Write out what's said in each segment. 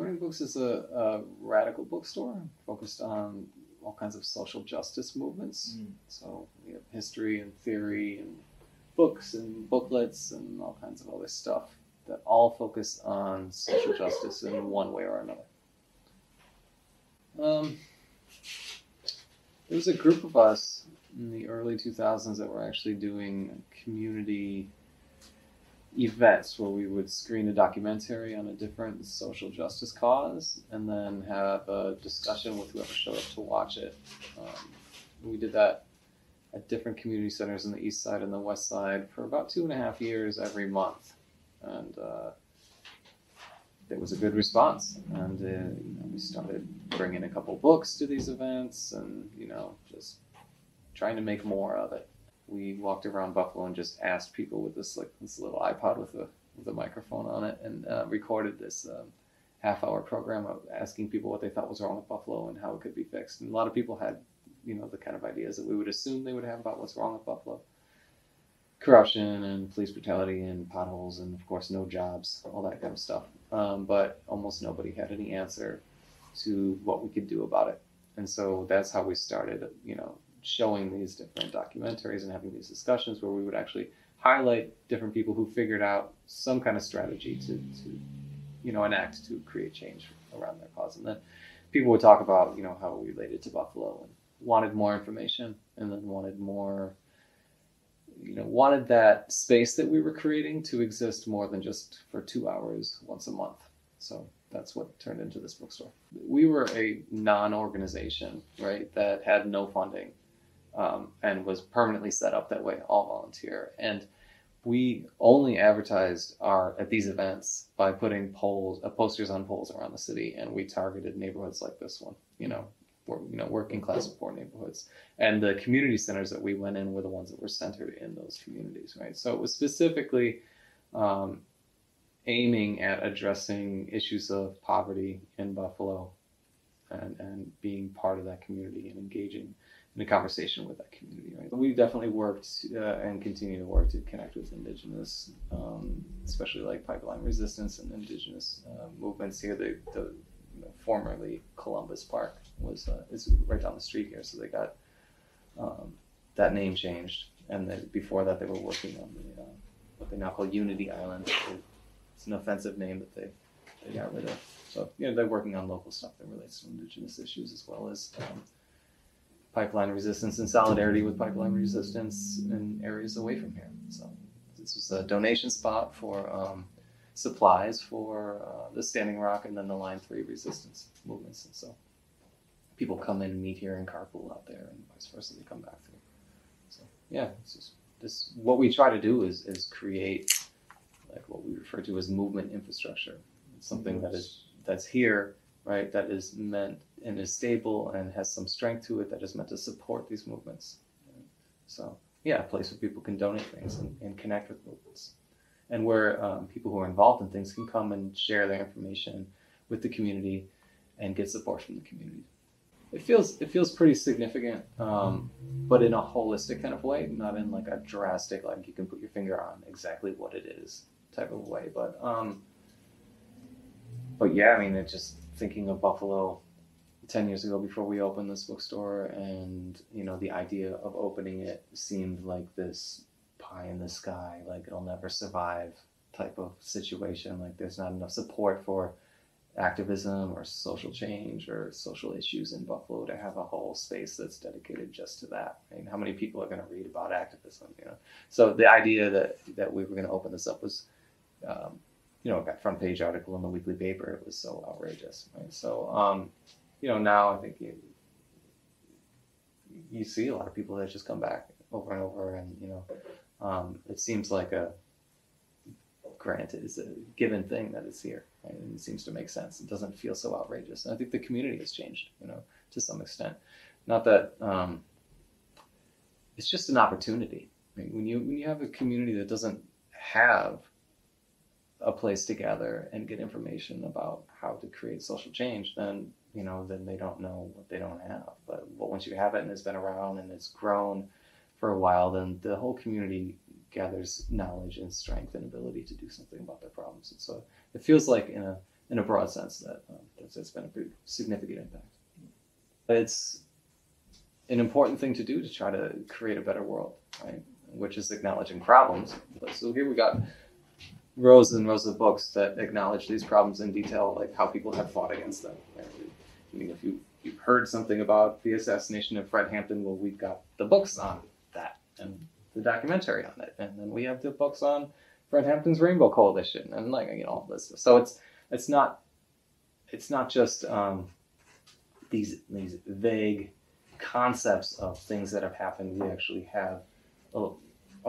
Burning Books is a radical bookstore focused on all kinds of social justice movements. So we have history and theory and books and booklets and all kinds of other stuff that all focus on social justice in one way or another. There was a group of us in the early 2000s that were actually doing community events where we would screen a documentary on a different social justice cause and then have a discussion with whoever showed up to watch it. We did that at different community centers in the east side and the west side for about 2.5 years every month. And there was a good response. And we started bringing a couple books to these events and, just trying to make more of it. We walked around Buffalo and just asked people with this little iPod with a microphone on it and recorded this half-hour program of asking people what they thought was wrong with Buffalo and how it could be fixed. And a lot of people had, the kind of ideas that we would assume they would have about what's wrong with Buffalo. Corruption and police brutality and potholes and, of course, no jobs, all that kind of stuff. But almost nobody had any answer to what we could do about it. And so that's how we started, showing these different documentaries and having these discussions where we would actually highlight different people who figured out some kind of strategy to enact to create change around their cause. And then people would talk about, how it related to Buffalo and wanted more information and then wanted more, wanted that space that we were creating to exist more than just for 2 hours once a month. So that's what turned into this bookstore. We were a non-organization, right, that had no funding. And was permanently set up that way, all volunteer. And we only advertised at these events by putting posters on poles around the city, and we targeted neighborhoods like this one, working class poor neighborhoods. And the community centers that we went in were the ones that were centered in those communities, right? So it was specifically aiming at addressing issues of poverty in Buffalo and being part of that community and engaging in a conversation with that community, right? We definitely worked and continue to work to connect with indigenous, especially like pipeline resistance and indigenous movements here. The formerly Columbus Park is right down the street here, so they got that name changed. And before that, they were working on what they now call Unity Island. It's an offensive name that they got rid of. So they're working on local stuff that relates to indigenous issues as well as pipeline resistance and solidarity with pipeline resistance in areas away from here. So this was a donation spot for supplies for the Standing Rock and then the Line 3 resistance movements. And so people come in and meet here and carpool out there and vice versa, they come back through. So it's just this. What we try to do is create like what we refer to as movement infrastructure. It's something that's here, right, that is meant and is stable and has some strength to it that is meant to support these movements. So a place where people can donate things and connect with movements, and where people who are involved in things can come and share their information with the community and get support from the community. It feels pretty significant, but in a holistic kind of way, not in like a drastic, like you can put your finger on exactly what it is type of way. But it's just thinking of Buffalo 10 years ago before we opened this bookstore, and the idea of opening it seemed like this pie in the sky, like it'll never survive type of situation. Like there's not enough support for activism or social change or social issues in Buffalo to have a whole space that's dedicated just to that. I mean, how many people are going to read about activism? So the idea that we were going to open this up was, it got front page article in the weekly paper. It was so outrageous, right? So, now I think you see a lot of people that just come back over and over, and it seems like granted, it's a given thing that it's here, right? And it seems to make sense. It doesn't feel so outrageous. And I think the community has changed, to some extent. Not that it's just an opportunity. I mean, when you have a community that doesn't have a place to gather and get information about how to create social change, then they don't know what they don't have. But once you have it and it's been around and it's grown for a while, then the whole community gathers knowledge and strength and ability to do something about their problems. And so it feels like in a in a broad sense, that's been a pretty significant impact. It's an important thing to do to try to create a better world, right? Which is acknowledging problems. So here we got rows and rows of books that acknowledge these problems in detail, like how people have fought against them. Right? I mean, if you've heard something about the assassination of Fred Hampton, well, we've got the books on that and the documentary on it, and then we have the books on Fred Hampton's Rainbow Coalition, and all this stuff. So it's not just these vague concepts of things that have happened. We actually have a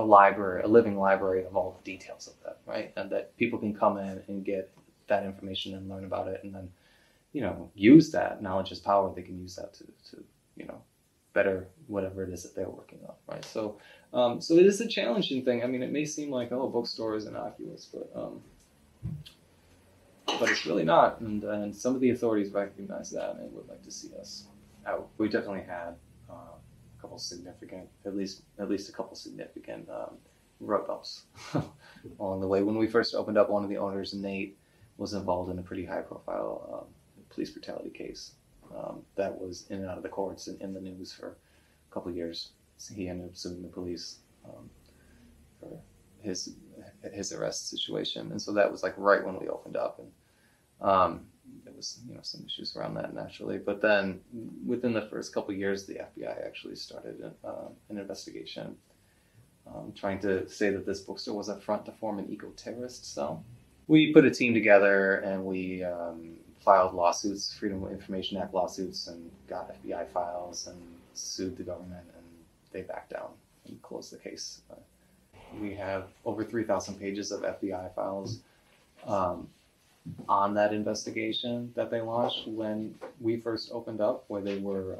library, a living library of all the details of that, right? And that people can come in and get that information and learn about it, and then, use that. Knowledge is power. They can use that to better whatever it is that they're working on, right? So it is a challenging thing. I mean, it may seem like, oh, bookstore is innocuous, but it's really not. And some of the authorities recognize that and would like to see us out. We definitely had a couple significant, at least a couple significant road bumps along the way. When we first opened up, one of the owners, Nate, was involved in a pretty high-profile police brutality case that was in and out of the courts and in the news for a couple of years. So he ended up suing the police for his arrest situation, and so that was like right when we opened up, and there was some issues around that naturally. But then within the first couple of years, the FBI actually started an investigation, trying to say that this bookstore was a front to form an eco-terrorist cell. We put a team together and we filed lawsuits, Freedom of Information Act lawsuits, and got FBI files and sued the government, and they backed down and closed the case. We have over 3,000 pages of FBI files on that investigation that they launched when we first opened up, where they were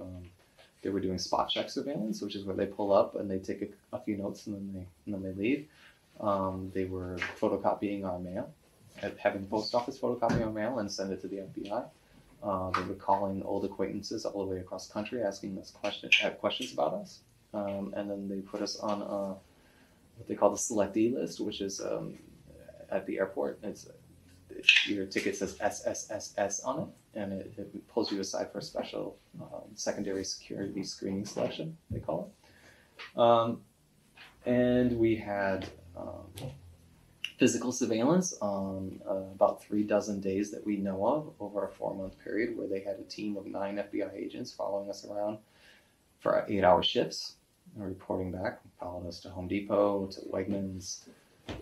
doing spot check surveillance, which is where they pull up and they take a few notes and then they leave. They were photocopying our mail, having the post office photocopy our mail and send it to the FBI. They were calling old acquaintances all the way across the country, asking us questions about us, and then they put us on what they call the selectee list, which is at the airport. Your ticket says SSSS on it, and it pulls you aside for a special secondary security screening selection, they call it. And we had physical surveillance on about 36 days that we know of over a 4-month period, where they had a team of 9 FBI agents following us around for 8-hour shifts and reporting back. Followed us to Home Depot, to Wegmans,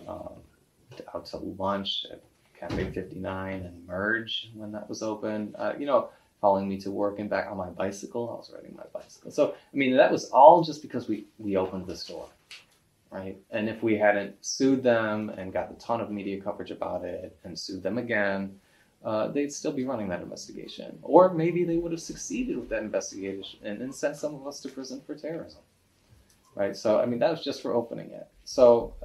out to lunch at Cafe 59 and Merge when that was open, following me to work and back on my bicycle. I was riding my bicycle. So, I mean, that was all just because we opened the store, right? And if we hadn't sued them and got a ton of media coverage about it and sued them again, they'd still be running that investigation. Or maybe they would have succeeded with that investigation and sent some of us to prison for terrorism, right? So, I mean, that was just for opening it. So,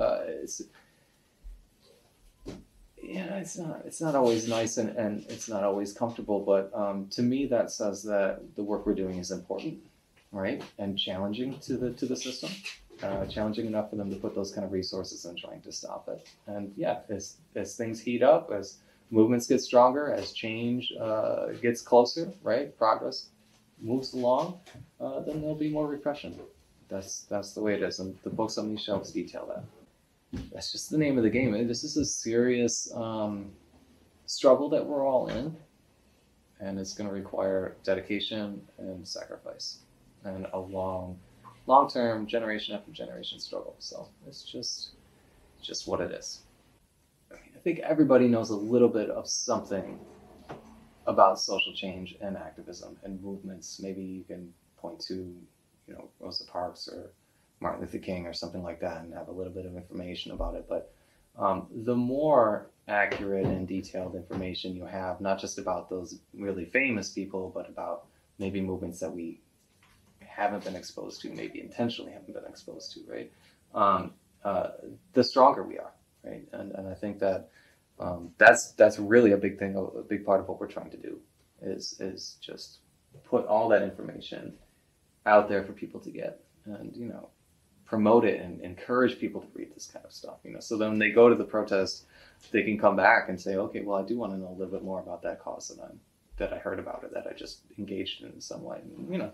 it's not always nice and it's not always comfortable, but to me that says that the work we're doing is important, right? And challenging to the system, challenging enough for them to put those kind of resources in trying to stop it. And yeah, as things heat up, as movements get stronger, as change gets closer, right? Progress moves along, then there'll be more repression. That's the way it is, and the books on these shelves detail that. That's just the name of the game. This is a serious struggle that we're all in, and it's going to require dedication and sacrifice and a long-term, generation after generation struggle. So it's just what it is. I think everybody knows a little bit of something about social change and activism and movements. Maybe you can point to, Rosa Parks or Martin Luther King or something like that and have a little bit of information about it. But the more accurate and detailed information you have, not just about those really famous people, but about maybe movements that we haven't been exposed to, maybe intentionally haven't been exposed to, right? The stronger we are, right? And I think that that's really a big thing, a big part of what we're trying to do is just put all that information out there for people to get, and promote it and encourage people to read this kind of stuff. So then when they go to the protest they can come back and say, okay, well, I do want to know a little bit more about that cause that I heard about, or that I just engaged in some way. And,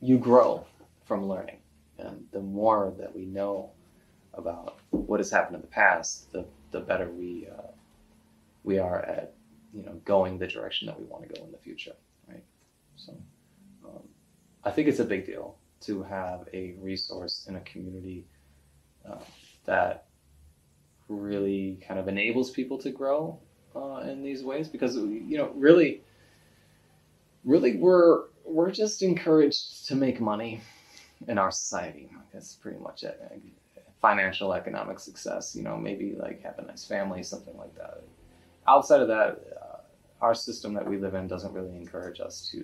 you grow from learning, and the more that we know about what has happened in the past, the better we are at going the direction that we want to go in the future, right? So I think it's a big deal to have a resource in a community that really kind of enables people to grow in these ways, because really we're just encouraged to make money in our society. That's pretty much it. Financial, economic success, maybe like have a nice family, something like that. Outside of that, our system that we live in doesn't really encourage us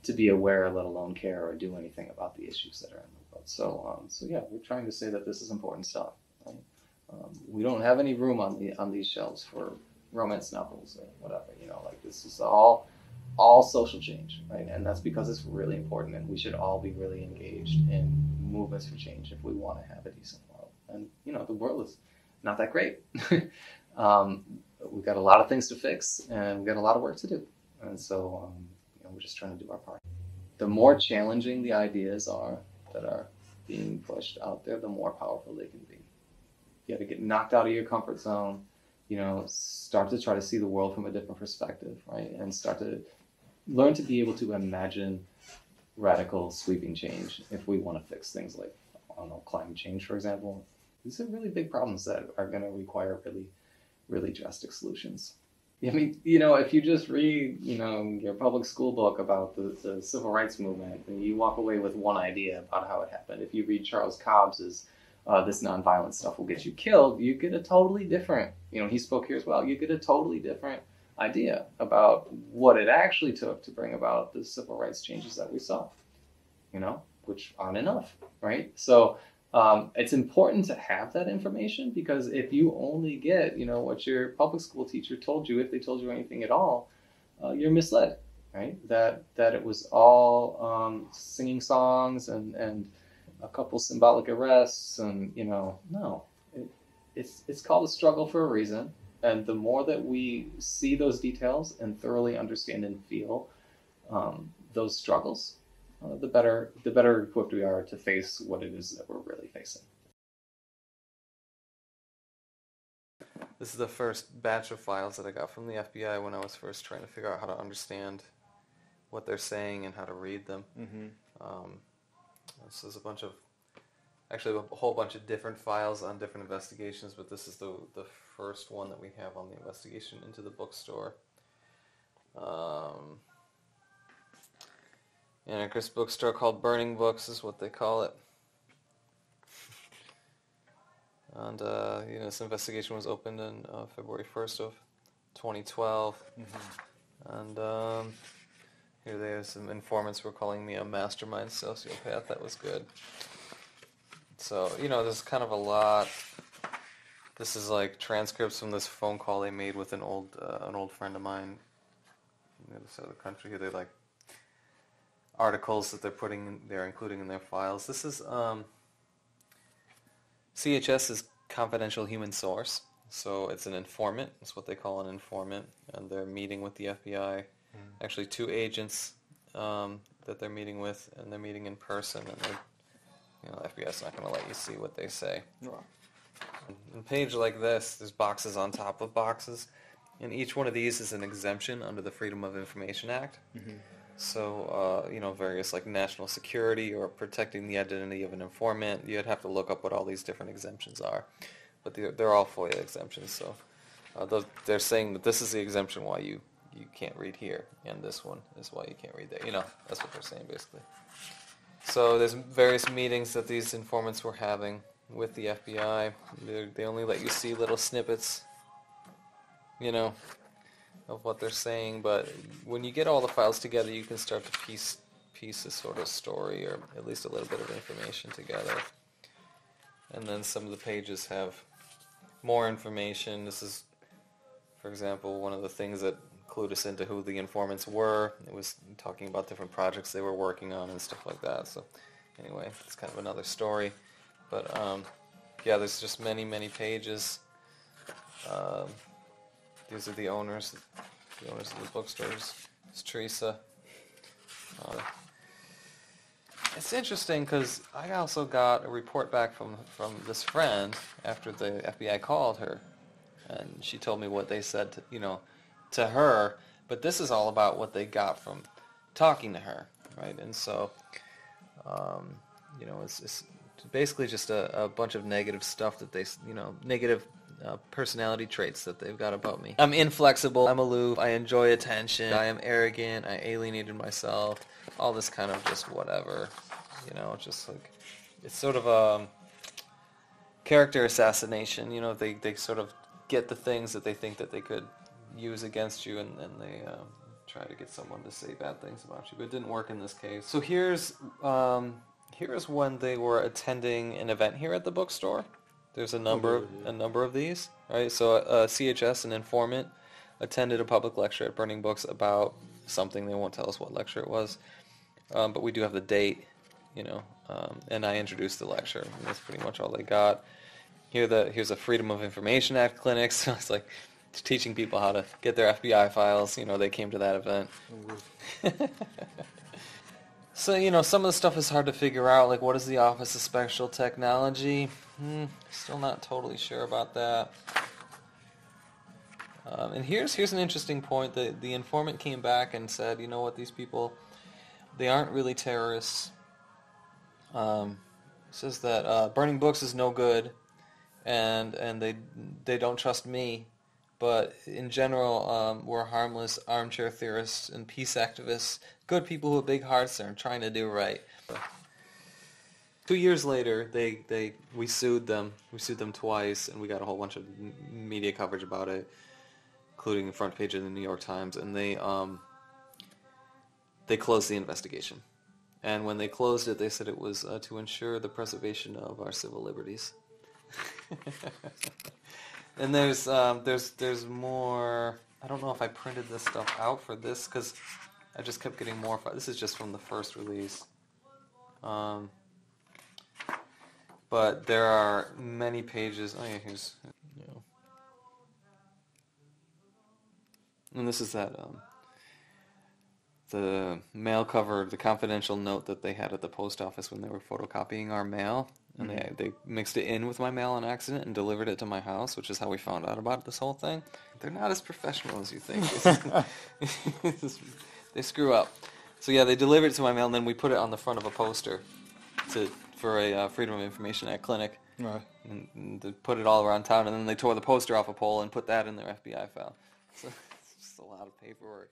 to be aware, let alone care or do anything about the issues that are in the world. So yeah, we're trying to say that this is important stuff. Right? We don't have any room on these shelves for romance novels or whatever. Like this is all social change, right? And that's because it's really important, and we should all be really engaged in movements for change if we want to have a decent world. And the world is not that great. We've got a lot of things to fix, and we've got a lot of work to do. And so we're just trying to do our part. The more challenging the ideas are that are being pushed out there, the more powerful they can be. You got to get knocked out of your comfort zone, start to try to see the world from a different perspective, right? And start to learn to be able to imagine radical, sweeping change if we want to fix things like, I don't know, climate change, for example. These are really big problems that are going to require really, really drastic solutions. I mean, if you just read, your public school book about the civil rights movement, and you walk away with one idea about how it happened. If you read Charles Cobb's this nonviolent stuff will get you killed, you get a totally different, he spoke here as well, you get a totally different idea about what it actually took to bring about the civil rights changes that we saw, which aren't enough, right? So it's important to have that information, because if you only get, what your public school teacher told you, if they told you anything at all, you're misled, right? That it was all singing songs and a couple symbolic arrests, and no, it's called a struggle for a reason. And the more that we see those details and thoroughly understand and feel those struggles, the better equipped we are to face what it is that we're really facing. This is the first batch of files that I got from the FBI when I was first trying to figure out how to understand what they're saying and how to read them. Mm-hmm. This is actually a whole bunch of different files on different investigations, but this is the first one that we have on the investigation into the bookstore. Anarchist bookstore called Burning Books is what they call it. And this investigation was opened on February 1st of 2012. Mm-hmm. And here they have some informants were calling me a mastermind sociopath. That was good. So, there's kind of a lot. This is like transcripts from this phone call they made with an old friend of mine on the other side of the country. They like articles that they're including in their files. This is CHS is confidential human source, so it's an informant. That's what they call an informant, and they're meeting with the FBI. Actually, 2 agents that they're meeting with, and they're meeting in person, and the FBI's not going to let you see what they say. Wow. On a page like this, there's boxes on top of boxes, and each one of these is an exemption under the Freedom of Information Act. Mm-hmm. So, various like national security or protecting the identity of an informant, you'd have to look up what all these different exemptions are. But they're all FOIA exemptions, so they're saying that this is the exemption why you can't read here, and this one is why you can't read there. That's what they're saying, basically. So there's various meetings that these informants were having with the FBI. They only let you see little snippets, of what they're saying, but when you get all the files together, you can start to piece a sort of story, or at least a little bit of information together. And then some of the pages have more information. This is, for example, one of the things that clued us into who the informants were. It was talking about different projects they were working on and stuff like that. So anyway, it's kind of another story. But yeah, there's just many, many pages. These are the owners of the bookstores. It's Teresa. It's interesting because I also got a report back from this friend after the FBI called her, and she told me what they said to her. But this is all about what they got from talking to her, right? And so, it's basically just a bunch of negative stuff that negative personality traits that they've got about me. I'm inflexible, I'm aloof, I enjoy attention, I am arrogant, I alienated myself, all this kind of just whatever, just like, it's sort of a character assassination, they sort of get the things that they think that they could use against you, and then they try to get someone to say bad things about you, but it didn't work in this case. So here's when they were attending an event here at the bookstore. There's a number of these, right? So CHS, an informant, attended a public lecture at Burning Books about something. They won't tell us what lecture it was, but we do have the date, and I introduced the lecture. And that's pretty much all they got. Here's a Freedom of Information Act clinic. So it's like teaching people how to get their FBI files. They came to that event. So, some of the stuff is hard to figure out, like what is the Office of Special Technology? Still not totally sure about that. And here's an interesting point. The informant came back and said, you know what, these people, they aren't really terrorists. Says that Burning Books is no good, and they don't trust me. But in general, we're harmless armchair theorists and peace activists, good people who have big hearts and are trying to do right. 2 years later, we sued them. We sued them twice, and we got a whole bunch of media coverage about it, including the front page of the New York Times. And they closed the investigation. And when they closed it, they said it was to ensure the preservation of our civil liberties. And there's more. I don't know if I printed this stuff out for this because I just kept getting more. This is just from the first release. But there are many pages. Oh yeah, here's. And this is that the mail cover, the confidential note that they had at the post office when they were photocopying our mail. And they mixed it in with my mail on accident and delivered it to my house, which is how we found out about this whole thing. They're not as professional as you think. They screw up. So yeah, they delivered it to my mail, and then we put it on the front of a poster for a Freedom of Information Act clinic. Right. And they put it all around town, and then they tore the poster off a pole and put that in their FBI file. So it's just a lot of paperwork.